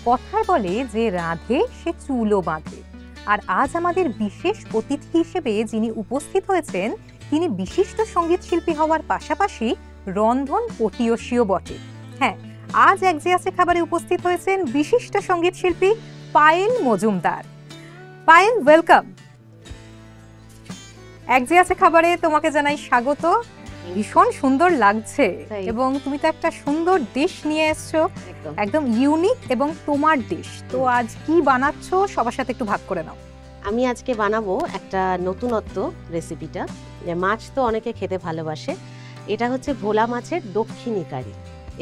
কথায় বলে যে রাধে সে চুলও বাঁধে। আর আজ আমাদের বিশেষ অতিথি হিসেবে যিনি উপস্থিত হয়েছেন তিনি বিশিষ্ট সঙ্গীত শিল্পী হওয়ার পাশাপাশি রন্ধন পটীয়সীও বটে। হ্যাঁ, আজ এক যে আছে খাবারে উপস্থিত হয়েছেন বিশিষ্ট সঙ্গীত শিল্পী পায়েল মজুমদার। পায়েল, ওয়েলকাম। এক যে আছে খাবারে তোমাকে জানাই স্বাগত। ভীষণ সুন্দর লাগছে এবং তুমি তো একটা সুন্দর ডিশ নিয়ে এসছো, একদম ইউনিক এবং তোমার ডিশ। তো আজ কি বানাচ্ছ সবার সাথে একটু ভাগ করে নাও। আমি আজকে বানাবো একটা নতুনত্ব রেসিপিটা, যে মাছ তো অনেকে খেতে ভালোবাসে। এটা হচ্ছে ভোলা মাছের দক্ষিণী কারি।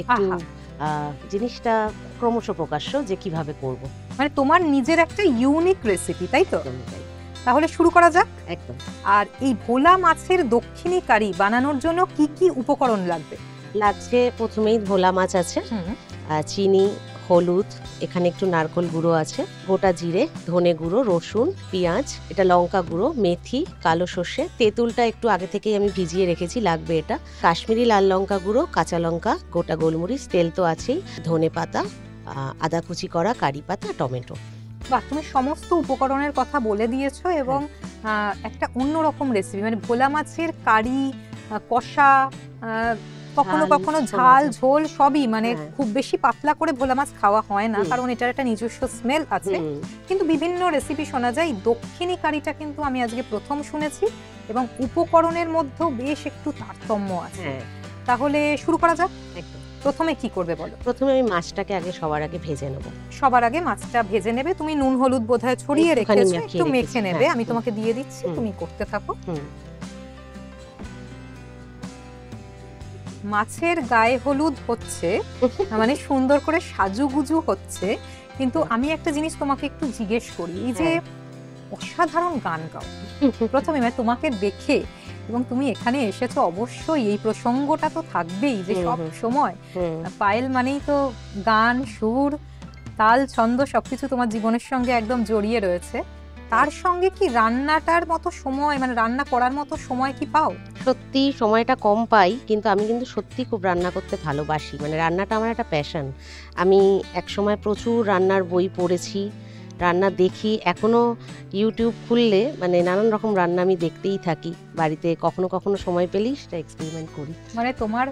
একটু জিনিসটা ক্রমশ প্রকাশ্য যে কিভাবে করব, মানে তোমার নিজের একটা ইউনিক রেসিপি, তাই তো? তাহলে শুরু করা যাক। একদম। আর এই ভোলা মাছের দক্ষিণী কারি বানানোর জন্য কি কি উপকরণ লাগবে? লাগছে প্রথমেই ভোলা মাছ আছে, চিনি, হলুদ, এখানে একটু নারকেল গুঁড়ো আছে, গোটা জিরে, ধনে গুঁড়ো, রসুন, পেঁয়াজ, এটা লঙ্কা গুঁড়ো, মেথি, কালো সর্ষে, তেঁতুলটা একটু আগে থেকেই আমি ভিজিয়ে রেখেছি, লাগবে এটা, কাশ্মীরি লাল লঙ্কা গুঁড়ো, কাঁচা লঙ্কা, গোটা গোলমরিচ, তেল তো আছেই, ধনে পাতা, আদা কুচি করা, কারি পাতা, টমেটো। বাহ, তুমি সমস্ত উপকরণের কথা বলে দিয়েছো এবং একটা অন্যরকম রেসিপি, মানে ভোলা মাছের কারি, কষা, কখনো কখনো ঝাল, ঝোল সবই, মানে খুব বেশি পাতলা করে ভোলা মাছ খাওয়া হয় না, কারণ এটার একটা নিজস্ব স্মেল আছে। কিন্তু বিভিন্ন রেসিপি শোনা যায়, দক্ষিণী কারিটা কিন্তু আমি আজকে প্রথম শুনেছি এবং উপকরণের মধ্যেও বেশ একটু তারতম্য আছে। তাহলে শুরু করা যাক। প্রথমে কি করবে বলো? প্রথমে আমি মাছটাকে সবার আগে ভেজে নেব। সবার আগে মাছটা ভেজে নেবে। তুমি নুন হলুদ বোধহয় ছড়িয়ে রেখেছো, একটু মেখে নেবে। আমি তোমাকে দিয়ে দিচ্ছি, তুমি করতে থাকো। মাছের গায়ে হলুদ হচ্ছে, মানে সুন্দর করে সাজুগুজু হচ্ছে। কিন্তু আমি একটা জিনিস তোমাকে একটু জিজ্ঞেস করি, এই যে অসাধারণ গান গাও, প্রথমে মানে তোমাকে দেখে এবং তুমি এখানে এসেছো, অবশ্যই এই প্রসঙ্গটা তো থাকবেই যে সব সময় পায়েল মানেই তো গান, সুর, তাল, ছন্দ সবকিছু তোমার জীবনের সঙ্গে একদম জড়িয়ে রয়েছে। তার সঙ্গে কি রান্নাটার মতো সময়, মানে রান্না করার মতো সময় কি পাও? সত্যি সময়টা কম পাই, কিন্তু আমি কিন্তু সত্যি খুব রান্না করতে ভালোবাসি। মানে রান্নাটা আমার একটা প্যাশন। আমি একসময় প্রচুর রান্নার বই পড়েছি, রান্না দেখি, এখনো ইউটিউব খুললে মানে নানান রকম রান্না আমি দেখতেই থাকি বাড়িতে। কখনো কখনো সময় পেলেই সেটা এক্সপেরিমেন্ট করি। মানে তোমার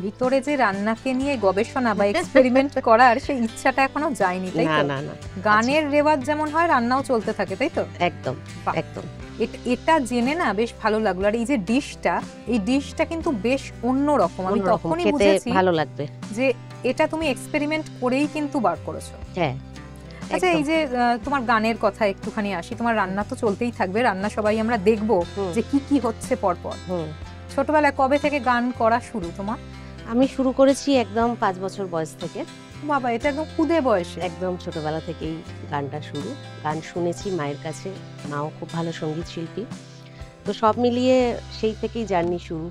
ভিতরে যে রান্নাকে নিয়ে গবেষণা বা এক্সপেরিমেন্ট করার সেই ইচ্ছাটা এখনো যায়নি, তাই তো? না না, গানের রেওয়াজ যেমন হয় রান্নাও চলতে থাকে, তাই তো? একদম একদম। এটা জেনে না বেশ ভালো লাগলো। আর এই যে ডিশটা, এই ডিশটা কিন্তু বেশ অন্যরকম। আমি তখনই বুঝেছি ভালো লাগবে যে এটা তুমি এক্সপেরিমেন্ট করেই কিন্তু বার করেছো। হ্যাঁ। আচ্ছা, এই যে তোমার গানের কথা একটুখানি আসি। তোমার রান্না তো চলতেই থাকবে, রান্না সবাই আমরা দেখবো যে কি কি হচ্ছে পরপর। ছোটবেলায় কবে থেকে গান করা শুরু তোমার? আমি শুরু করেছি একদম 5 বছর বয়স থেকে। বাবা, এটা একদম খুদে বয়সে। একদম ছোটবেলা থেকেই গানটা শুরু। গান শুনেছি মায়ের কাছে, মাও খুব ভালো সঙ্গীত শিল্পী। তো সব মিলিয়ে সেই থেকেই জার্নি শুরু।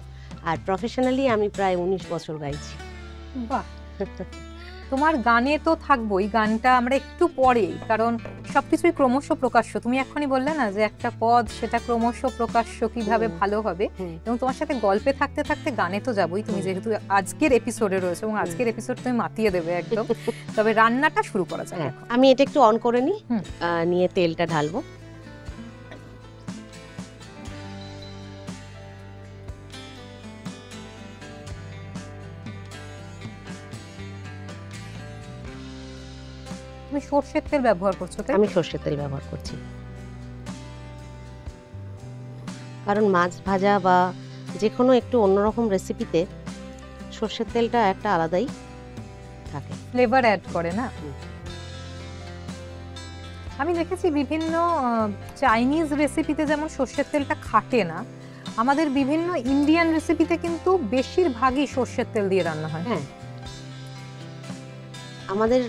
আর প্রফেশনালি আমি প্রায় 19 বছর গাইছি। বাহ, তোমার গানে তো থাকবোই, গানটা আমরা একটু পরে, কারণ সবকিছুই ক্রমশ প্রকাশ্য। তুমি এখনই বললে না যে একটা পদ, সেটা ক্রমশ প্রকাশ্য কিভাবে ভালো হবে, এবং তোমার সাথে গল্পে থাকতে থাকতে গানে তো যাবোই। তুমি যেহেতু আজকের এপিসোডে রয়েছে এবং আজকের এপিসোড তুমি মাতিয়ে দেবে একদম। তবে রান্নাটা শুরু করা যাক। আমি এটা একটু অন করে নিই, নিয়ে তেলটা ঢালবো। তুমি সরষের তেল ব্যবহার করছো? আমি সরষের তেল ব্যবহার করছি, কারণ মাছ ভাজা বা যে কোনো একটু অন্যরকম রেসিপিতে সরষের তেলটা একটা আলাদাই থাকে, ফ্লেভার অ্যাড করে না? আমি দেখেছি বিভিন্ন চাইনিজ রেসিপিতে যেমন সরষের তেলটা খাটে না, আমাদের বিভিন্ন ইন্ডিয়ান রেসিপিতে কিন্তু বেশিরভাগই সরষের তেল দিয়ে রান্না হয়। হ্যাঁ, আমাদের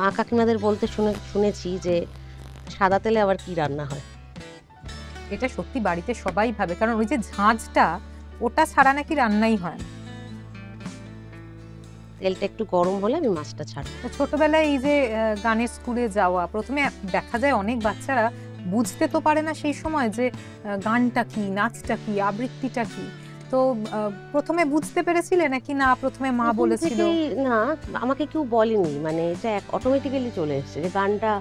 মা কাকিমাদের বলতে শুনেছি যে সাদা তেলে আবার কি রান্না হয়। এটা সত্যি বাড়িতে সবাই ভাবে, কারণ ওই যে ঝাঁঝটা, ওটা ছাড়া নাকি রান্নাই হয় না। তেলটা একটু গরম হলে আমি মাছটা ছাড়বো। ছোটবেলায় এই যে গানের স্কুলে যাওয়া, প্রথমে দেখা যায় অনেক বাচ্চারা বুঝতে তো পারে না সেই সময় যে গানটা কি, নাচটা কি, আবৃত্তিটা কি। তো প্রথমে বুঝতে পেরেছিলে নাকি না প্রথমে মা প্রথম বলেছিল? থেকেই না, আমাকে কেউ বলেনি, মানে এটা অটোমেটিক্যালি চলে এসেছে যে গানটা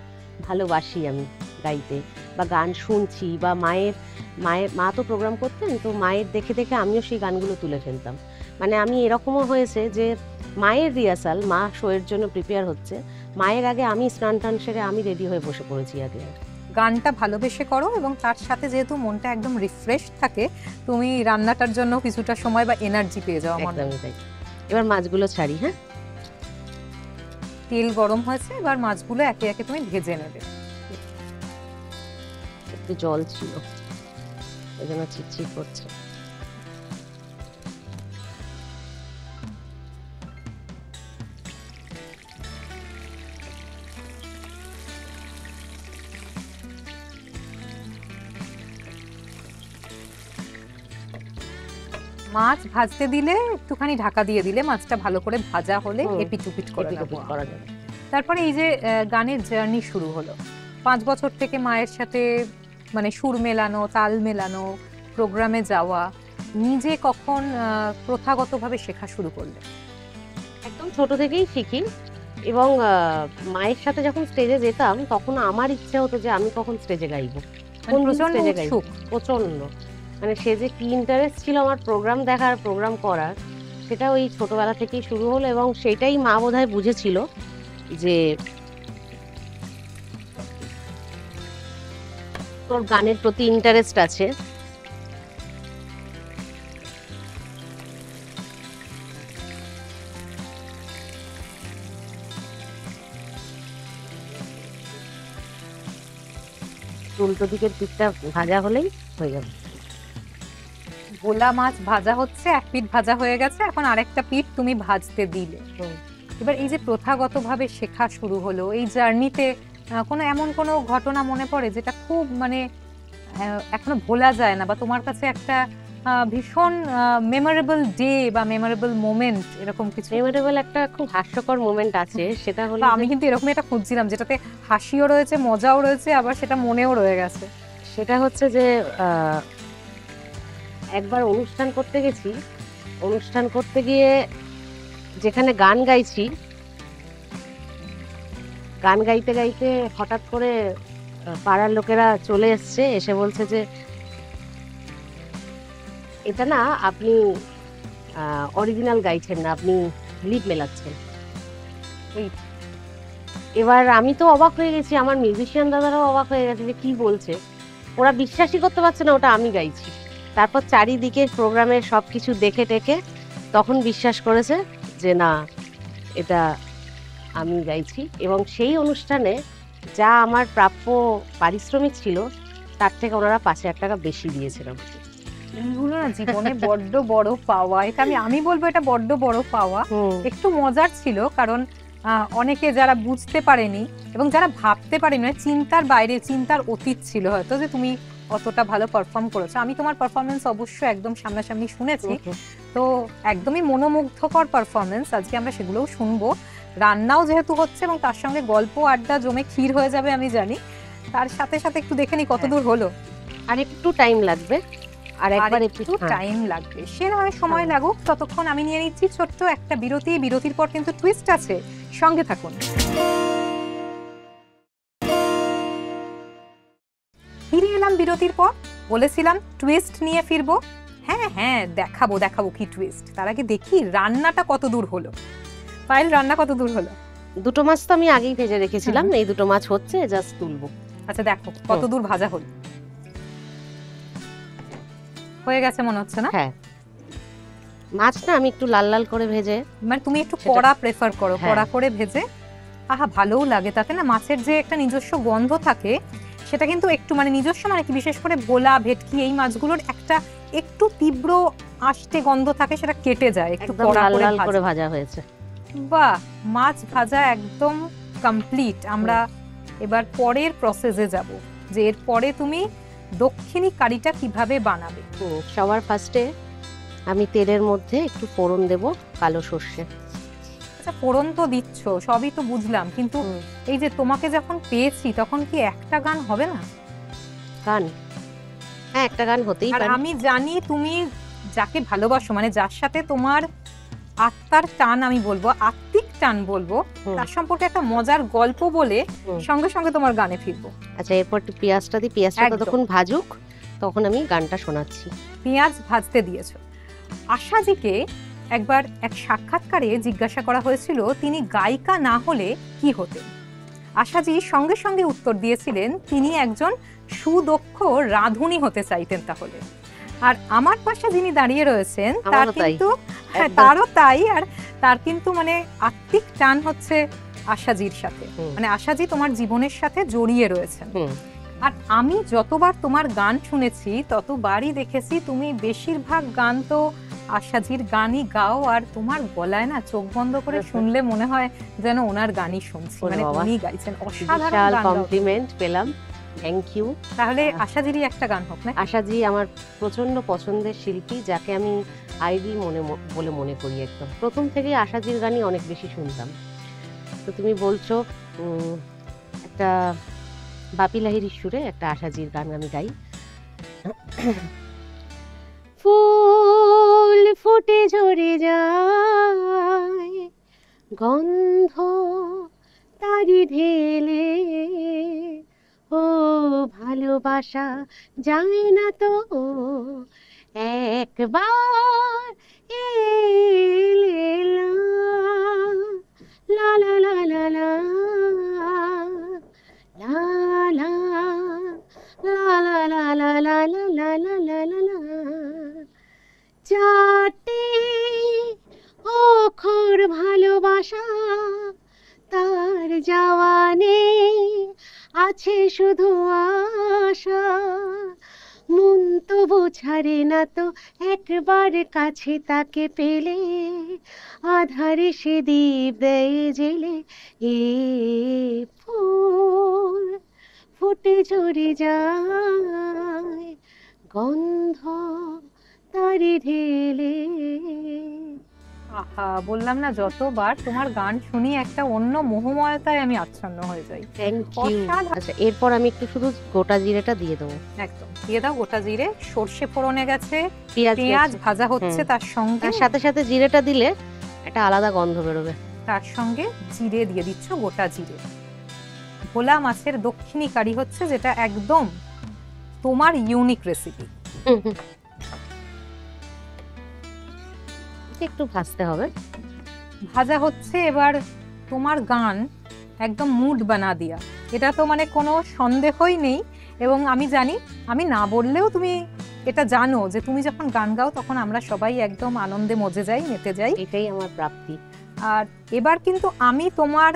ভালোবাসি আমি গাইতে, বা গান শুনছি, বা মা তো প্রোগ্রাম করতেন, তো মায়ের দেখে দেখে আমিও সেই গানগুলো তুলে ফেলতাম। মানে আমি এরকমও হয়েছে যে মায়ের রিহার্সাল, মা শো এর জন্য প্রিপেয়ার হচ্ছে, মায়ের আগে আমি স্নান টান সেরে আমি রেডি হয়ে বসে পড়েছি আগে। গানটা ভালোবেসে করো এবং তার সাথে যেহেতু মনটা একদম রিফ্রেশ থাকে, তুমি রান্নাটার জন্য কিছুটা সময় বা এনার্জি পেয়ে যাও মনে হয়। একদমই তাই। এবার মাছগুলো ছাড়ি। হ্যাঁ, তেল গরম হয়েছে, এবার মাছগুলো একে একে তুমি ভেজে নেবে। একটু জল ছিল এই জন্য চিটচিট করছে। মাছ ভাজতে দিলে একটুখানি ঢাকা দিয়ে দিলে মাছটা ভালো করে ভাজা হলে হুম, এপিট করে নেবো। করা যাবে। তারপরে এই যে গানের জার্নি শুরু হলো, 5 বছর থেকে মায়ের সাথে মানে সুর মেলানো, তাল মেলানো, প্রোগ্রামে যাওয়া, নিজে কখন প্রথাগতভাবে শেখা শুরু করলে? একদম ছোট থেকেই শিখি, এবং মায়ের সাথে যখন স্টেজে যেতাম তখন আমার ইচ্ছে হতো যে আমি কখন স্টেজে গাইবো, কোন প্রচন্ড স্টেজে গাইবো। উৎসুক। প্রচন্ড, মানে সে যে কি ইন্টারেস্ট ছিল আমার প্রোগ্রাম দেখার, প্রোগ্রাম করার, সেটা ওই ছোটবেলা থেকেই শুরু হলো। এবং সেটাই মা বোধহয় বুঝেছিল যে তোর গানের প্রতি ইন্টারেস্ট আছে। উল্টো দিকের পিঠটা ভাজা হলেই হয়ে যাবে। ভোলা মাছ ভাজা হচ্ছে, এক পিঠ ভাজা হয়ে গেছে, এখন আরেকটা পিঠ তুমি ভাজতে দিলে। এবার এই যে প্রথাগতভাবে শেখা শুরু হলো, এই জার্নিতে কোনো এমন কোনো ঘটনা মনে পড়ে যেটা খুব মানে এখনো ভোলা যায় না, বা তোমার কাছে একটা ভীষণ মেমোরেবল ডে বা মেমোরেবল মোমেন্ট, এরকম কিছু? মেমোরেবল একটা খুব হাস্যকর মোমেন্ট আছে, সেটা হলো আমি কিন্তু এরকম একটা খুঁজছিলাম যেটাতে হাসিও রয়েছে, মজাও রয়েছে, আবার সেটা মনেও রয়ে গেছে। সেটা হচ্ছে যে একবার অনুষ্ঠান করতে গেছি, অনুষ্ঠান করতে গিয়ে যেখানে গান গাইছি, গান গাইতে গাইতে হঠাৎ করে পাড়ার লোকেরা চলে এসে বলছে যে এটা না আপনি অরিজিনাল গাইছেন না, আপনি লিপ মেলাচ্ছেন। এবার আমি তো অবাক হয়ে গেছি, আমার মিউজিশিয়ান দাদারাও অবাক হয়ে গেছে যে কি বলছে, ওরা বিশ্বাসই করতে পারছে না ওটা আমি গাইছি। তারপর চারিদিকে প্রোগ্রামের সবকিছু দেখে টেকে তখন বিশ্বাস করেছে যে না, এটা আমি গাইছি। এবং সেই অনুষ্ঠানে যা আমার প্রাপ্য পারিশ্রমিক ছিল তার থেকে ওনারা 5,000 টাকা বেশি দিয়েছিলেন। এইগুলো না জীবনে বড্ড বড় পাওয়া, এটা আমি বলবো এটা বড্ড বড় পাওয়া। একটু মজার ছিল কারণ অনেকে যারা বুঝতে পারেনি এবং যারা ভাবতে পারেনি, মানে চিন্তার বাইরে, চিন্তার অতীত ছিল হয়তো যে তুমি অতটা ভালো পারফর্ম করেছো। আমি তোমার পারফরমেন্স অবশ্যই একদম সামনাসামনি শুনেছি, তো একদমই মনোমুগ্ধকর পারফরমেন্স। আজকে আমরা সেগুলোও শুনবো। রান্নাও যেহেতু হচ্ছে এবং তার সঙ্গে গল্প আড্ডা জমে ক্ষীর হয়ে যাবে আমি জানি, তার সাথে সাথে একটু দেখে নি কতদূর হলো। আর একটু টাইম লাগবে, আর একবার একটু টাইম লাগবে, সে না হয় সময় লাগুক। ততক্ষণ আমি নিয়ে নিচ্ছি ছোট্ট একটা বিরতি। বিরতির পর কিন্তু টুইস্ট আছে, সঙ্গে থাকুন। ফিরে এলাম বিরতির পর, বলেছিলাম টুইস্ট নিয়ে ফিরবো। হ্যাঁ হ্যাঁ, দেখাবো কি টুইস্ট। তার আগে দেখি রান্নাটা কত দূর হলো। পায়েল, রান্না কত দূর হলো? দুটো মাছ তো আমি আগেই ভেজে রেখেছিলাম, এই দুটো মাছ হচ্ছে, জাস্ট তুলবো। আচ্ছা দেখো কত দূর ভাজা হলো। হয়ে গেছে মনে হচ্ছে না? হ্যাঁ, মাছটা আমি একটু লাল লাল করে ভেজে, মানে তুমি একটু কড়া প্রেফার করো, কড়া করে ভেজে। আহা, ভালোও লাগে তাতে না, মাছের যে একটা নিজস্ব গন্ধ থাকে সেটা কিন্তু একটু মানে নিজস্ব, মানে কি বিশেষ করে ভোলা, ভেটকি এই মাছগুলোর একটা একটু তীব্র আষ্টে গন্ধ থাকে, সেটা কেটে যায় একটু কড়া করে ভাজা হয়েছে। বাহ, মাছ ভাজা একদম কমপ্লিট। আমরা এবার পরের প্রসেসে যাব, যে এর পরে তুমি দক্ষিণী কারিটা কিভাবে বানাবে। সবার ফার্স্টে আমি তেলের মধ্যে একটু ফোড়ন দেব কালো সর্ষে। আচ্ছা, ফোড়ন তো দিচ্ছ, সবই তো বুঝলাম, কিন্তু এই যে তোমাকে যখন পেয়েছি তখন কি একটা গান হবে না? গান, হ্যাঁ একটা গান হতেই পারে। আমি জানি তুমি যাকে ভালোবাসো, মানে যার সাথে তোমার আত্মার টান, আমি বলবো আত্মিক টান বলবো, তার সম্পর্কে একটা মজার গল্প বলে সঙ্গে সঙ্গে তোমার গানে ফিরবো। আচ্ছা, এরপর একটু পেঁয়াজটা দিই, পেঁয়াজটা ততক্ষণ ভাজুক, তখন আমি গানটা শোনাচ্ছি। পেঁয়াজ ভাজতে দিয়েছো। আশাজিকে একবার এক সাক্ষাৎকারে জিজ্ঞাসা করা হয়েছিল তিনি গায়িকা না হলে কি হতেন। আশাজি সঙ্গে সঙ্গে উত্তর দিয়েছিলেন তিনি একজন সুদক্ষ রাঁধুনি হতে চাইতেন তাহলে। আর আমার পাশে যিনি দাঁড়িয়ে রয়েছেন তার কিন্তু তারও তাই, আর তার কিন্তু মানে আত্মিক টান হচ্ছে আশাজির সাথে, মানে আশাজি তোমার জীবনের সাথে জড়িয়ে রয়েছেন। আর আমি যতবার তোমার গান শুনেছি ততবারই দেখেছি তুমি বেশিরভাগ গান তো আশাজির গানই গাও, আর তোমার গলায় না চোখ বন্ধ করে শুনলে মনে হয় যেন ওনার গানই শুনছি, মানে উনি গাইছেন। অসাধারণ কমপ্লিমেন্ট পেলাম, থ্যাংক ইউ। তাহলে আশাজিরই একটা গান হোক না। আশাজি আমার প্রচন্ড পছন্দের শিল্পী, যাকে আমি আইডল বলে মনে করি। একদম প্রথম থেকে আশাজির গানই অনেক বেশি শুনতাম। তো তুমি বলছো একটা বাপি লাহিড়ীর সুরে একটা আশাজির গান আমি গাই। ফুল ফুটে ঝরে যায়, গন্ধ তারি ঢেলে, ও ভালোবাসা যায় না তো একবার এলে, লা লা লা লা লা লা লা লা লা লা লা লা লা লা লা লা লা। চারটে অক্ষর ভালোবাসা, তার যাওয়া নেই, আছে শুধু আশা, মন তবু ছাড়ে না তো একবার কাছে তাকে পেলে, আধারে সে দীপ দেয় জেলে, এ ফুল ফুটে ঝরে যায়, গন্ধ তারি ঢেলে। আহা, বললাম না যতবার তোমার গান শুনি একটা অন্য মোহময়তায় আমি আচ্ছন্ন হয়ে যাই। Thank you. আচ্ছা, এরপর আমি একটু শুধু গোটা জিরেটা দিয়ে দেবো। একদম দিয়ে দাও গোটা জিরে। সর্ষে ফোড়নে গেছে, পেঁয়াজ ভাজা হচ্ছে, তার সঙ্গে সাথে সাথে জিরেটা দিলে একটা আলাদা গন্ধ বেরোবে। তার সঙ্গে জিরে দিয়ে দিচ্ছ, গোটা জিরে। ভোলা মাছের দক্ষিণী কারি হচ্ছে, যেটা একদম তোমার ইউনিক রেসিপি। একটু ভাজতে হবে। ভাজা হচ্ছে। এবার তোমার গান একদম মুড বানা দিয়া, এটা তো মানে কোনো সন্দেহই নেই। এবং আমি জানি, আমি না বললেও তুমি এটা জানো যে তুমি যখন গান গাও তখন আমরা সবাই একদম আনন্দে মজে যাই, মেতে যাই। এটাই আমার প্রাপ্তি। আর এবার কিন্তু আমি তোমার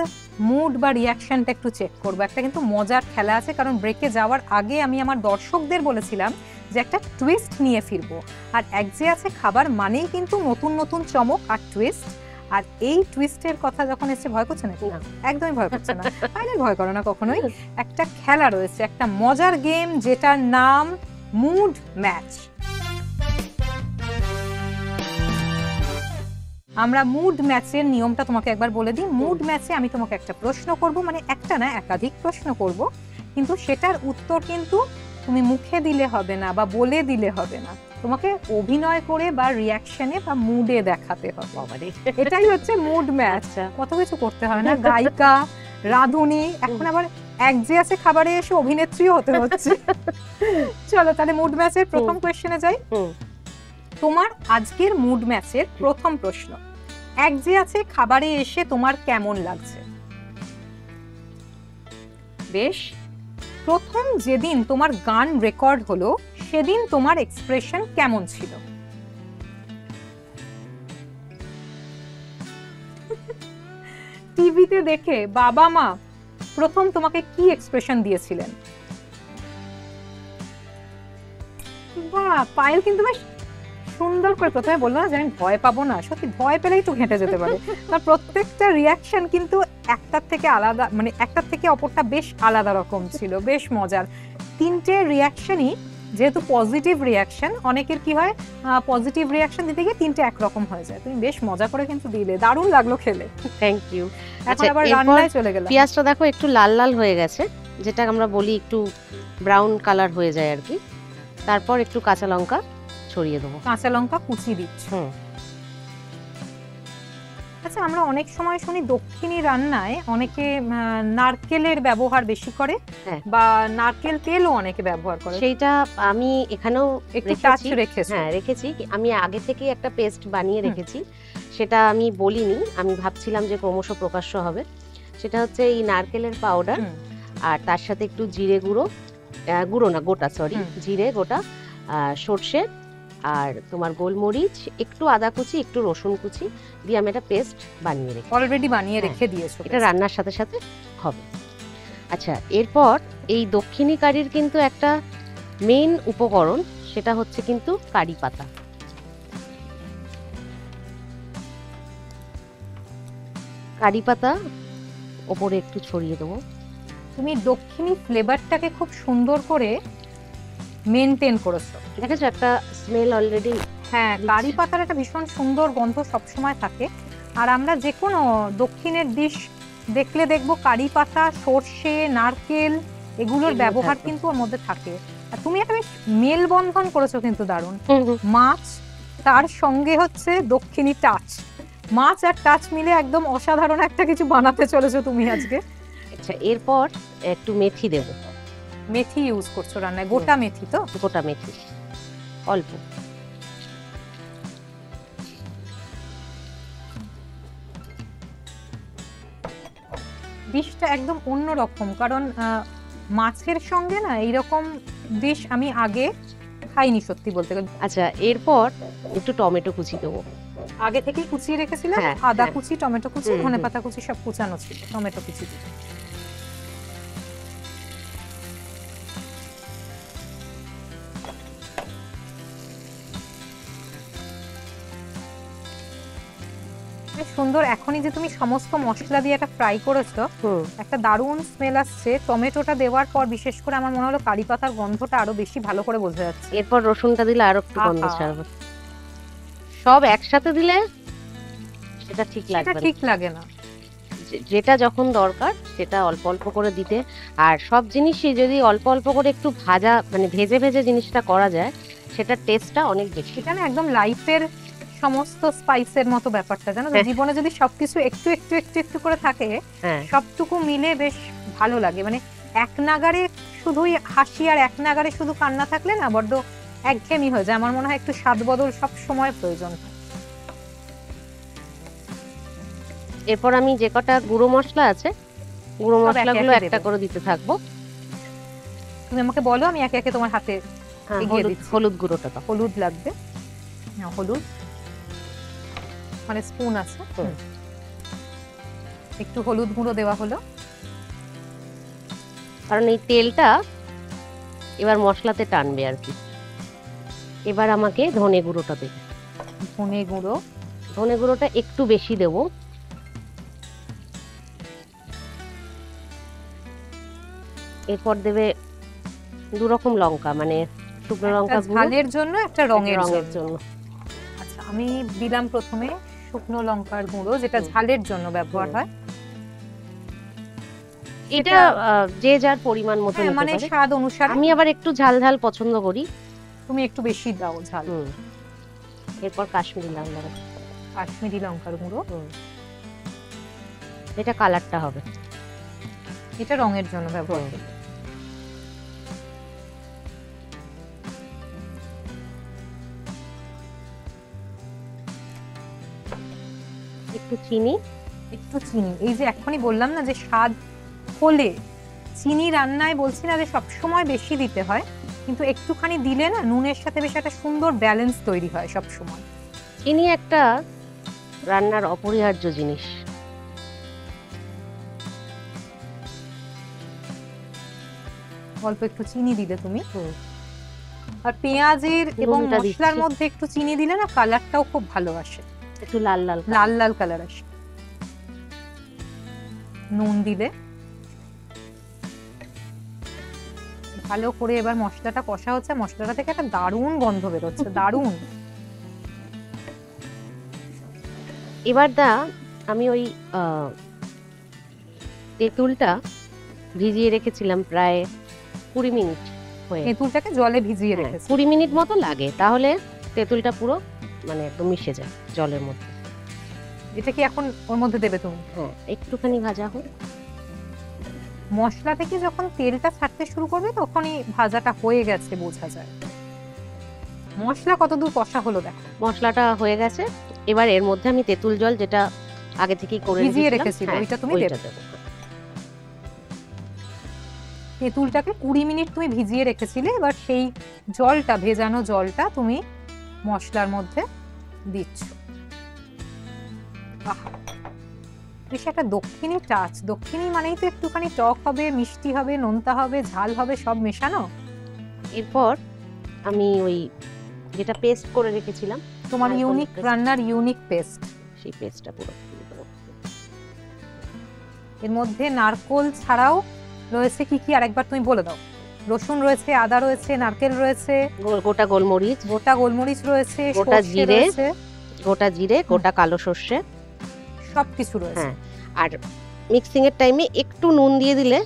মুড বা রিয়াকশনটা একটু চেক করবো। একটা কিন্তু মজার খেলা আছে, কারণ ব্রেকে যাওয়ার আগে আমি আমার দর্শকদের বলেছিলাম যে একটা টুইস্ট নিয়ে ফিরবো। আর এক যে আছে খাবার মানেই কিন্তু নতুন নতুন চমক আর টুইস্ট। আর এই টুইস্টের কথা যখন এসে ভয় করছে নাকি? না, একদমই ভয় করছে না। ফাইনাল ভয় করো না কখনোই। একটা খেলা রয়েছে, একটা মজার গেম, যেটার নাম মুড ম্যাচ। আমরা মুড ম্যাচের নিয়মটা তোমাকে একবার বলে দিই। মুড ম্যাচে আমি তোমাকে একটা প্রশ্ন করব, মানে একটা না একাধিক প্রশ্ন করব, কিন্তু সেটার উত্তর কিন্তু তুমি মুখে দিলে হবে না বা বলে দিলে হবে না, তোমাকে অভিনয় করে বা রিয়াকশনে বা মুডে দেখাতে হবে। এটাই হচ্ছে মুড ম্যাচ। কত কিছু করতে হয় না, গায়িকা, রাঁধুনি, এখন আবার এক যে আছে খাবারে এসে অভিনেত্রীও হতে হচ্ছে। চলো তাহলে মুড ম্যাচের প্রথম কোয়েশ্চেনে যাই। তোমার আজকের মুড ম্যাচের প্রথম প্রশ্ন, এক যে আছে খাবারে এসে তোমার কেমন লাগছে? বেশ। প্রথম যেদিন তোমার গান রেকর্ড হলো সেদিন তোমার এক্সপ্রেশন কেমন ছিল? টিভিতে দেখে বাবা মা প্রথম তোমাকে কি এক্সপ্রেশন দিয়েছিলেন? বাহ, পায়েল কিন্তু বেশ সুন্দর করে প্রথমে বললো না যে আমি ভয় পাবো না। সত্যি ভয় পেলেই তো ঘেঁটে যেতে পারে। তার প্রত্যেকটা রিয়াকশন কিন্তু একটার থেকে আলাদা, মানে একটার থেকে অপরটা বেশ আলাদা রকম ছিল, বেশ মজার। তিনটে রিয়াকশনই যেহেতু পজিটিভ রিয়াকশন, অনেকের কি হয় পজিটিভ রিয়াকশন দিতে গিয়ে তিনটে একরকম হয়ে যায়। তুমি বেশ মজা করে কিন্তু দিলে, দারুণ লাগলো খেলে। Thank you. এখন আবার রান্নায় চলে গেলাম। পেঁয়াজটা দেখো একটু লাল লাল হয়ে গেছে, যেটা আমরা বলি একটু ব্রাউন কালার হয়ে যায় আর কি। তারপর একটু কাঁচা লঙ্কা ছড়িয়ে দেবো। কাঁচা লঙ্কা কুচি দিচ্ছ। হুম। আচ্ছা, আমরা অনেক সময় শুনি দক্ষিণী রান্নায় অনেকে নারকেলের ব্যবহার বেশি করে, হ্যাঁ। বা নারকেল তেলও অনেকে ব্যবহার করে। সেইটা আমি এখানেও একটু টাচ রেখেছি। হ্যাঁ রেখেছি, আমি আগে থেকে একটা পেস্ট বানিয়ে রেখেছি, সেটা আমি বলিনি, আমি ভাবছিলাম যে ক্রমশ প্রকাশ্য হবে। সেটা হচ্ছে এই নারকেলের পাউডার, আর তার সাথে একটু জিরে গুঁড়ো, গুঁড়ো না গোটা, সরি, জিরে গোটা, সর্ষে, আর তোমার গোলমরিচ, একটু আদা কুচি, একটু রসুন কুচি দিয়ে আমি একটা পেস্ট বানিয়ে রেখেছি। অলরেডি বানিয়ে রেখে দিয়েছো। এটা রান্নার সাথে সাথে হবে। আচ্ছা, এরপর এই দক্ষিণী কারির কিন্তু একটা মেইন উপকরণ, সেটা হচ্ছে কিন্তু কারি পাতা। কারি পাতা ওপরে একটু ছড়িয়ে দেবো। তুমি দক্ষিণী ফ্লেভারটাকে খুব সুন্দর করে মেনটেন করেছো। দেখেছো একটা স্মেল অলরেডি। হ্যাঁ, কারি পাতার একটা ভীষণ সুন্দর গন্ধ সবসময় থাকে। আর আমরা যে কোনো দক্ষিণের ডিশ দেখলে দেখবো কারি পাতা, সর্ষে, নারকেল এগুলোর ব্যবহার কিন্তু ওর মধ্যে থাকে। আর তুমি একটা বেশ মেলবন্ধন করেছো কিন্তু দারুণ। মাছ তার সঙ্গে হচ্ছে দক্ষিণী টাচ, মাছ আর টাচ মিলে একদম অসাধারণ একটা কিছু বানাতে চলেছো তুমি আজকে। আচ্ছা, এরপর একটু মেথি দেবো। মেথি ইউজ করছো রান্নায়? গোটা মেথি তো? গোটা মেথি অল্প। ডিশটা একদম অন্যরকম, কারণ মাছের সঙ্গে না এইরকম ডিশ আমি আগে খাইনি সত্যি বলতে গেলে। আচ্ছা, এরপর একটু টমেটো কুচি দেবো। আগে থেকেই কুচিয়ে রেখেছিলাম, আদা কুচি, টমেটো কুচি, ধনেপাতা কুচি সব কুচানো ছিল। টমেটো কুচি দিয়ে সুন্দর। এখনই যে তুমি সমস্ত মশলা দিয়ে একটা ফ্রাই করেছো, একটা দারুণ স্মেল আসছে টমেটোটা দেওয়ার পর। বিশেষ করে আমার মনে হলো কারি পাতার গন্ধটা আরো বেশি ভালো করে বোঝা যাচ্ছে। এরপর রসুনটা দিলে আরো একটু গন্ধ ছাড়বে। সব একসাথে দিলে সেটা ঠিক লাগে না। যেটা যখন দরকার সেটা অল্প অল্প করে দিতে। আর সব জিনিসই যদি অল্প অল্প করে একটু ভাজা, মানে ভেজে ভেজে জিনিসটা করা যায়, সেটার টেস্টটা অনেক বেশি। এটা না একদম লাইফের সমস্ত স্পাইসের মতো ব্যাপারটা, জানো তো? জীবনে যদি সবকিছু একটু একটু একটু একটু করে থাকে, সবটুকু মিলে বেশ ভালো লাগে। মানে এক নাগারে শুধুই হাসি আর এক নাগারে শুধু কান্না থাকলে না বড্ড একঘেয়েমি হয়ে যায়। আমার মনে হয় একটু স্বাদ বদল সব সময় প্রয়োজন। এরপর আমি যে কটা গুঁড়ো মশলা আছে, গুঁড়ো মশলাগুলো একটা করে দিতে থাকবো। তুমি আমাকে বলো, আমি একে একে তোমার হাতে এগিয়ে দিচ্ছি। হলুদ গুঁড়োটা তো হলুদ লাগবে। হলুদ মানে স্পুন আছে, একটু হলুদ গুঁড়ো দেওয়া হলো। কারণ এই তেলটা এবার মশলাতে টানবে আর কি। এবার আমাকে ধনে গুঁড়োটা দেবে। ধনে গুঁড়োটা একটু বেশি দেবো। এরপর দেবে দু রকম লঙ্কা, মানে শুকনো লঙ্কা ঝালের জন্য, একটা রঙের জন্য। আচ্ছা, আমি দিলাম প্রথমে শুকনো লঙ্কার গুঁড়ো, যেটা ঝালের জন্য ব্যবহার হয়। এটা যে যার পরিমাণ মতো, মানে স্বাদ অনুসারে। আমি আবার একটু ঝাল ঝাল পছন্দ করি। তুমি একটু বেশি দাও ঝাল। এরপর কাশ্মীরি লঙ্কার গুঁড়ো, এটা কালারটা হবে, এটা রঙের জন্য ব্যবহার করি। একটু চিনি। এই যে এখনই বললাম না যে স্বাদ হলে চিনি রান্নায়, বলছি না যে সবসময় বেশি দিতে হয়, কিন্তু একটুখানি দিলে না নুনের সাথে বেশ একটা সুন্দর ব্যালেন্স তৈরি হয় সব সময়। চিনি একটা রান্নার অপরিহার্য জিনিস। অল্প একটু চিনি দিলে তুমি, আর পেঁয়াজের এবং মশলার মধ্যে একটু চিনি দিলে না কালারটাও খুব ভালো আসে, একটু লাল লাল কালার আসে। নুন দিলে ভালো করে এবার মশলাটা কষা হচ্ছে। মশলাটা থেকে একটা দারুণ গন্ধ বেরোচ্ছে, দারুণ। এবার আমি ওই তেঁতুলটা ভিজিয়ে রেখেছিলাম প্রায় 20 মিনিট। তেঁতুলটাকে জলে ভিজিয়ে রেখেছি, 20 মিনিট মতো লাগে, তাহলে তেঁতুলটা পুরো মানে একদম মিশে যায় জলের মধ্যে। এটা কি এখন ওর মধ্যে দেবে তুমি? হ্যাঁ, একটুখানি ভাজা হোক। মশলা থেকে যখন তেলটা ছাড়তে শুরু করবে তখনই ভাজাটা হয়ে গেছে বোঝা যায়। মশলা কতদূর কষা হলো দেখো। মশলাটা হয়ে গেছে, এবার এর মধ্যে আমি তেঁতুল জল যেটা আগে থেকেই করে ভিজিয়ে রেখেছিলাম, রেখেছিলে, হ্যাঁ, ওইটা তুমি ওইটা দেবে। দেবো। তেঁতুলটাকে 20 মিনিট তুমি ভিজিয়ে রেখেছিলে, এবার সেই জলটা, ভেজানো জলটা তুমি মশলার মধ্যে দিচ্ছ। আহা, বেশ একটা দক্ষিণী টাচ। দক্ষিণী মানেই তো একটুখানি টক হবে, মিষ্টি হবে, নোনতা হবে, ঝাল হবে, সব মেশানো। এরপর আমি ওই যেটা পেস্ট করে রেখেছিলাম, তোমার নারকেল ইউনিক paste, রান্নার ইউনিক পেস্ট, সেই পেস্টটা পুরো দিয়ে দেবো। এর মধ্যে নারকোল ছাড়াও রয়েছে কি কি আরেকবার তুমি বলে দাও। রসুন রয়েছে, আদা রয়েছে, নারকেল রয়েছে, গোটা গোলমরিচ, গোটা গোলমরিচ রয়েছে, গোটা সর্ষে জিরে, রয়েছে, গোটা কালো সর্ষে, সবকিছু রয়েছে। হ্যাঁ। আর মিক্সিং এর টাইমে একটু নুন দিয়ে দিলে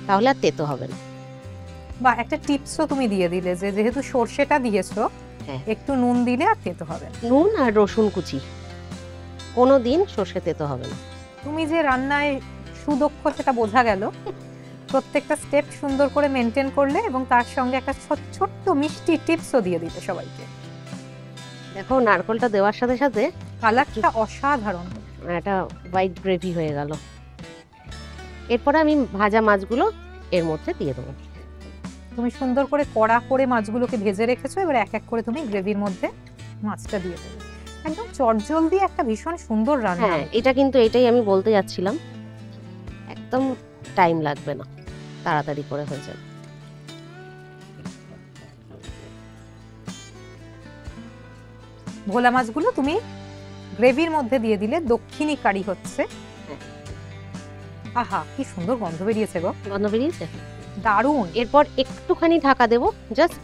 তাহলে আর তেতো হবে না। বা একটা টিপসও তুমি দিয়ে দিলে যে যেহেতু সর্ষেটা দিয়েছো, হ্যাঁ, একটু নুন দিলে আর তেতো হবে না। নুন আর রসুন কুচি, কোনোদিন সর্ষে তেতো হবে না। তুমি যে রান্নায় সুদক্ষ সেটা বোঝা গেল। প্রত্যেকটা স্টেপ সুন্দর করে মেনটেন করলে এবং তার সঙ্গে একটা ছোট্ট মিষ্টি টিপসও দিয়ে দিতে সবাইকে। দেখো, নারকেলটা দেওয়ার সাথে সাথে কালারটা অসাধারণ। একটা হোয়াইট গ্রেভি হয়ে গেল। এরপরে আমি ভাজা মাছগুলো এর মধ্যে দিয়ে দেবো। তুমি সুন্দর করে কড়া করে মাছগুলোকে ভেজে রেখেছো, এবার এক এক করে তুমি গ্রেভির মধ্যে মাছটা দিয়ে দেবে। একদম চটজলদি একটা ভীষণ সুন্দর রান্না। হ্যাঁ, এটা কিন্তু এটাই আমি বলতে যাচ্ছিলাম, একদম টাইম লাগবে না, তাড়াতাড়ি করে হয়ে যাবে। ভোলা মাছগুলো তুমি গ্রেভির মধ্যে দিয়ে দিলে দক্ষিণী কারি হচ্ছে। আহা, কি সুন্দর গন্ধ বেরিয়েছে গো। গন্ধ বেরিয়েছে, দারুণ। এরপর একটুখানি ঢাকা দেবো জাস্ট।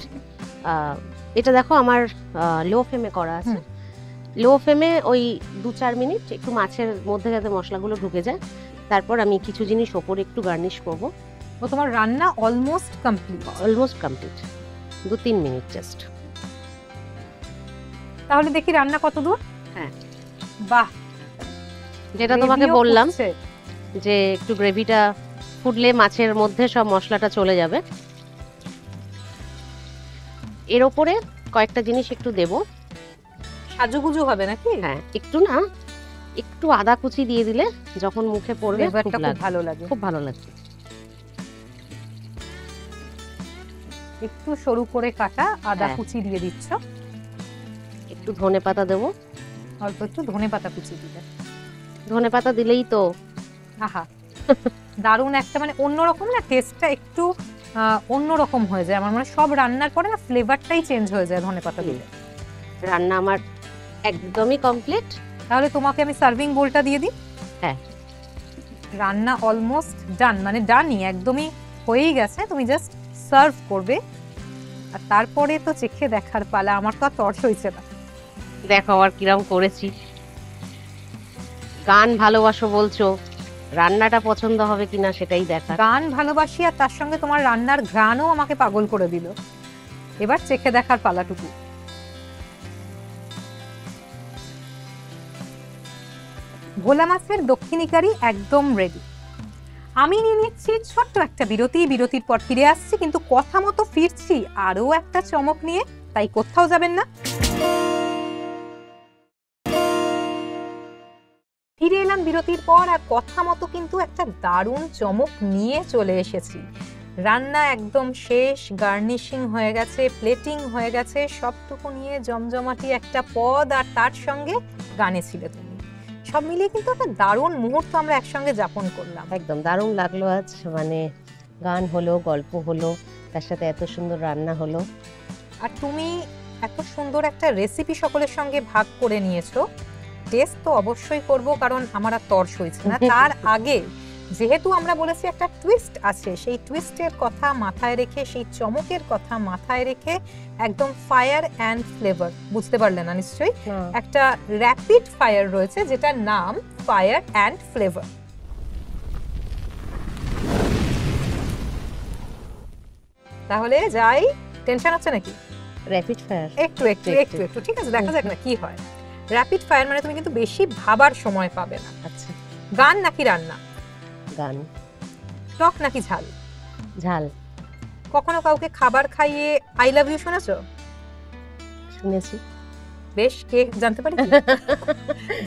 এটা দেখো আমার লো ফ্লেমে করা আছে। লো ফ্লেমে ওই 2-4 মিনিট একটু মাছের মধ্যে যাতে মশলাগুলো ঢুকে যায়, তারপর আমি কিছু জিনিস ওপরে একটু গার্নিশ করব। ও তোমার রান্না অলমোস্ট কমপ্লিট। 2-3 minute just. তাহলে দেখি রান্না কত দূর। হ্যাঁ, বাহ, যেটা তোমাকে বললাম যে একটু গ্রেভিটা ফুটলে মাছের মধ্যে সব মশলাটা চলে যাবে। এর ওপরে কয়েকটা জিনিস একটু দেব। সাজুগুজু হবে নাকি? হ্যাঁ, একটু আদা কুচি দিয়ে দিলে যখন মুখে পড়বে ফ্লেভারটা খুব ভালো লাগে। খুব ভালো লাগবে। একটু সরু করে কাটা আদা হ্যাঁ। কুচি দিয়ে দিচ্ছ। একটু ধনেপাতা দেবো। অল্প একটু ধনেপাতা কুচি দিলে। ধনেপাতা দিলেই তো আহা, দারুণ একটা মানে অন্যরকম না, টেস্টটা একটু অন্যরকম হয়ে যায়। আমার মনে হয় সব রান্নার পরে না ফ্লেভারটাই চেঞ্জ হয়ে যায় ধনেপাতা দিলে। রান্না আমার একদমই কমপ্লিট। তাহলে তোমাকে আমি সার্ভিং বোলটা দিয়ে দিই। হ্যাঁ, রান্না অলমোস্ট ডান, মানে ডানই, একদমই হয়েই গেছে। তুমি জাস্ট সার্ভ করবে আর তারপরে তো চেখে দেখার পালা। আমার তো আর তর্স হইছে না। দেখো আর কিরম করেছি। গান ভালোবাসো বলছো, রান্নাটা পছন্দ হবে কিনা সেটাই দেখা। গান ভালোবাসি আর তার সঙ্গে তোমার রান্নার ঘ্রাণও আমাকে পাগল করে দিল। এবার চেখে দেখার পালাটুকু। ভোলা মাছের দক্ষিণী কারি একদম রেডি। আমি নিয়ে নিচ্ছি ছোট্ট একটা বিরতি। বিরতির পর ফিরে আসছি, কিন্তু কথা মতো ফিরছি আরো একটা চমক নিয়ে, তাই কোথাও যাবেন না। ফিরে এলাম বিরতির পর, আর কথা মতো কিন্তু একটা দারুণ চমক নিয়ে চলে এসেছি। রান্না একদম শেষ, গার্নিশিং হয়ে গেছে, প্লেটিং হয়ে গেছে, সবটুকু নিয়ে জমজমাটি একটা পদ, আর তার সঙ্গে গানে ছিলে তুমি। সব মিলিয়ে কিন্তু একটা দারুণ মুহূর্ত আমরা একসঙ্গে যাপন করলাম। একদম দারুণ লাগলো আজ। মানে গান হলো, গল্প হলো, তার সাথে এত সুন্দর রান্না হলো। আর তুমি এত সুন্দর একটা রেসিপি সকলের সঙ্গে ভাগ করে নিয়েছো। টেস্ট তো অবশ্যই করব, কারণ আমার আর তর্স হয়েছে না। তার আগে যেহেতু আমরা বলেছি একটা টুইস্ট আছে, সেই টুইস্টের কথা মাথায় রেখে, সেই চমকের কথা মাথায় রেখে একদম ফায়ার অ্যান্ড ফ্লেভার, বুঝতে পারলে না নিশ্চয়ই? একটা র্যাপিড ফায়ার রয়েছে যেটার নাম ফায়ার অ্যান্ড ফ্লেভার। তাহলে যাই, টেনশন হচ্ছে নাকি? Rapid fire. একটু একটু একটু একটু ঠিক আছে, দেখা যাক না কি হয়। র্যাপিড ফায়ার মানে তুমি কিন্তু বেশি ভাবার সময় পাবে না। আচ্ছা। গান নাকি রান্না? গান। টক নাকি ঝাল? ঝাল। কখনো কাউকে খাবার খাইয়ে আই লাভ ইউ শুনেছো? শুনেছি। বেশ, কে জানতে পারি?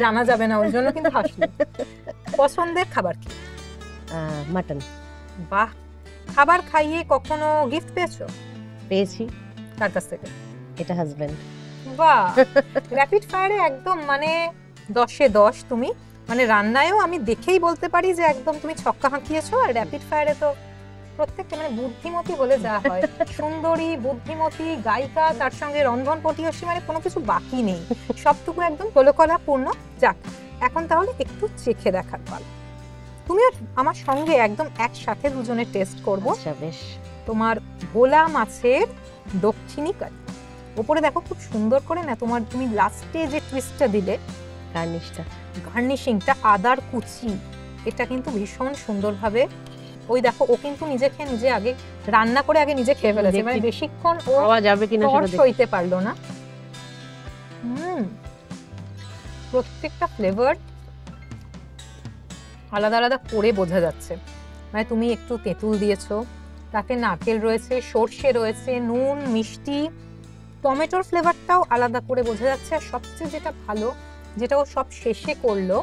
জানা যাবে না ওই জন্য কিন্তু হাসলি। পছন্দের খাবার কি? মাটন। বাহ। খাবার খাইয়ে কখনো গিফট পেয়েছো? পেয়েছি। কার কাছ থেকে? এটা হাজবেন্ড। বাহ, র্যাপিড ফায়ারে একদম মানে 10-এ 10 তুমি, মানে রান্নায়ও আমি দেখেই বলতে পারি যে একদম তুমি ছক্কা হাঁকিয়েছো। আর র্যাপিড ফায়ারে তো প্রত্যেকটা মানে বুদ্ধিমতী বলে যা হয়, সুন্দরী, বুদ্ধিমতী, গায়িকা, তার সঙ্গে রন্ধন পটিয়সী, মানে কোনো কিছু বাকি নেই, সবটুকু একদম কলকলাপূর্ণ। যাক, এখন তাহলে একটু চেখে দেখার পালা। তুমি আর আমার সঙ্গে একদম একসাথে দুজনে টেস্ট করব। আচ্ছা বেশ। তোমার ভোলা মাছের দক্ষিণী কারি। উপরে দেখো খুব সুন্দর করে না, তুমি লাস্টে যে টুইস্টটা দিলে, গার্নিশিংটা আদার কুচি, এটা কিন্তু ভীষণ সুন্দরভাবে। ওই দেখো, ও কিন্তু নিজে আগে রান্না করে আগে নিজে খেয়ে ফেলেছে, মানে বেশিক্ষণ ও খাওয়া যাবে কিনা সেটা সইতে পারলো না। প্রত্যেকটা ফ্লেভার আলাদা আলাদা করে বোঝা যাচ্ছে। মানে তুমি একটু তেঁতুল দিয়েছো, তাতে নারকেল রয়েছে, সর্ষে রয়েছে, নুন, মিষ্টি, টমেটোর ফ্লেভারটাও আলাদা করে বোঝা যাচ্ছে। আর সবচেয়ে যেটা ভালো, যেটা ও সব শেষে করলো,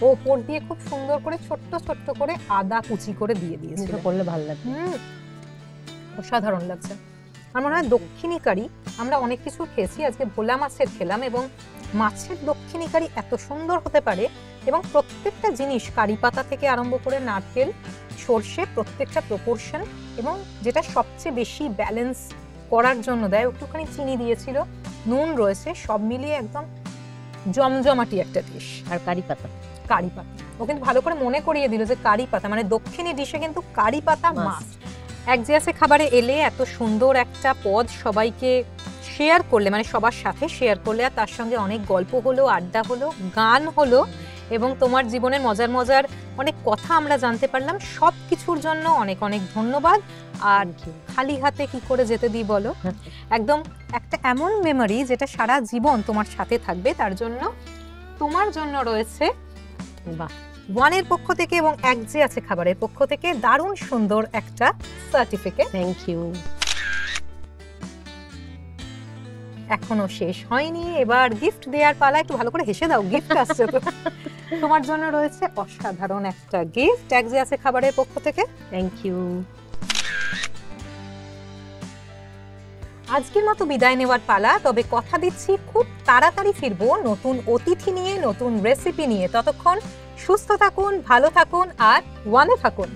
ও উপর দিয়ে খুব সুন্দর করে ছোট্ট ছোট্ট করে আদা কুচি করে দিয়ে দিয়েছিল। করলে ভালো লাগবে। অসাধারণ লাগছে। আমার মনে হয় দক্ষিণী কারি আমরা অনেক কিছু খেয়েছি, আজকে ভোলা মাছের খেলাম, এবং মাছের দক্ষিণী কারি এত সুন্দর হতে পারে। এবং প্রত্যেকটা জিনিস, কারি পাতা থেকে আরম্ভ করে নারকেল, সর্ষে, প্রত্যেকটা প্রপোর্শন, এবং যেটা সবচেয়ে বেশি ব্যালেন্স করার জন্য দেয়, একটুখানি চিনি দিয়েছিল, নুন রয়েছে, সব মিলিয়ে একদম জমজমাটি একটা ডিশ। আর কারি পাতা, ও কিন্তু ভালো করে মনে করিয়ে দিল যে কারি পাতা মানে দক্ষিণী ডিশে কিন্তু কারি পাতা মাস্ট। এক জিয়াসে খাবারে এলে এত সুন্দর একটা পদ সবাইকে শেয়ার করলে, মানে সবার সাথে শেয়ার করলে, আর তার সঙ্গে অনেক গল্প হলো, আড্ডা হলো, গান হলো, এবং তোমার জীবনের মজার মজার অনেক কথা আমরা জানতে পারলাম। সব কিছুর জন্য অনেক অনেক ধন্যবাদ। আর খালি হাতে কি করে যেতে দিই বলো, একদম একটা এমন মেমোরি যেটা সারা জীবন তোমার সাথে থাকবে। তার জন্য তোমার জন্য রয়েছে ওয়ানের পক্ষ থেকে এবং এক যে আছে খাবারের পক্ষ থেকে দারুণ সুন্দর একটা সার্টিফিকেট। Thank you. এখনো শেষ হয়নি, এবার গিফট দেওয়ার পালা। একটু ভালো করে হেসে দাও, গিফট আসছে তো। তোমার জন্য রয়েছে অসাধারণ একটা গিফট এক যে আছে খাবারের পক্ষ থেকে। Thank you. আজকের মতো বিদায় নেওয়ার পালা, তবে কথা দিচ্ছি খুব তাড়াতাড়ি ফিরবো নতুন অতিথি নিয়ে, নতুন রেসিপি নিয়ে। ততক্ষণ সুস্থ থাকুন, ভালো থাকুন, আর ওয়ানে থাকুন।